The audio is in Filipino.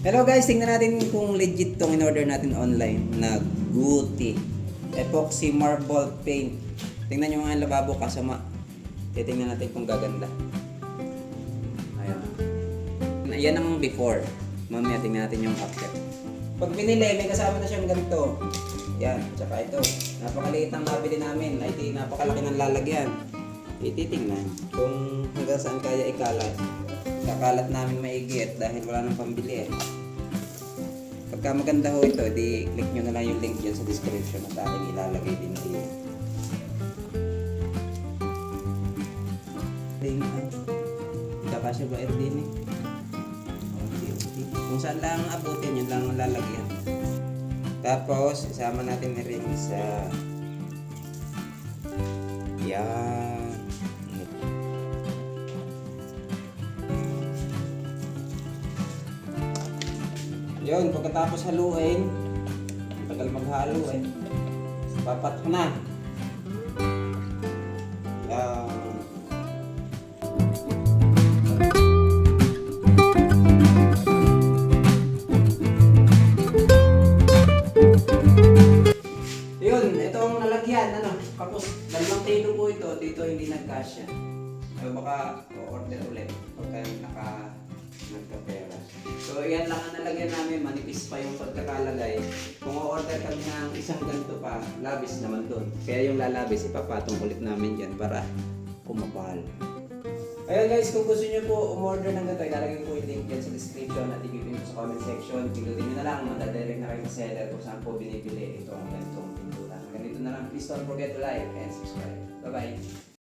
Hello guys, tingnan natin kung legit tong in-order natin online na Guti Epoxy Marble Paint. Tingnan nyo nga ang lababo kasama. Titingnan natin kung gaganda. Ayan. Ayan ang before. Mamaya tingnan natin yung after. Pag binili, may kasama na siyang ganito. Yan, tsaka ito. Napakaliit ang nabili namin. Ay, napakalaki ng lalagyan. Ititingnan kung hanggang saan kaya ikalat. Kakalat namin maigit dahil wala nang pambili eh. Pagka maganda ho ito, di click nyo na lang yung link dyan sa description at aking ilalagay din dito. Link kakasya ba din eh. Okay. Kung saan lang abutin, yun lang ang lalagyan. Tapos, isama natin na rin sa yan. Yun, pagkatapos haluin, tagal maghalo eh. Papat ko na. Yan. Yun, ito ang nalagyan, ano, kapos, dalawang tilo po ito, dito hindi nagkasya. Baka order ulit pagka nagkapera. So, yan lang ang nalagyan namin. Manipis pa yung pagkakalagay. Kung o-order kami ng isang ganito pa, labis naman doon. Kaya yung lalabis, ipapatong ulit namin dyan para kumapal. Ayun guys, kung gusto nyo po umorder ng ganito, ilalagay ko yung link dyan sa description at i-give nyo sa comment section. Pindutin nyo na lang, madadirect na kayo sa seller kung saan po binibili itong ganitong pintura. Ganito na lang. Please don't forget to like and subscribe. Bye-bye!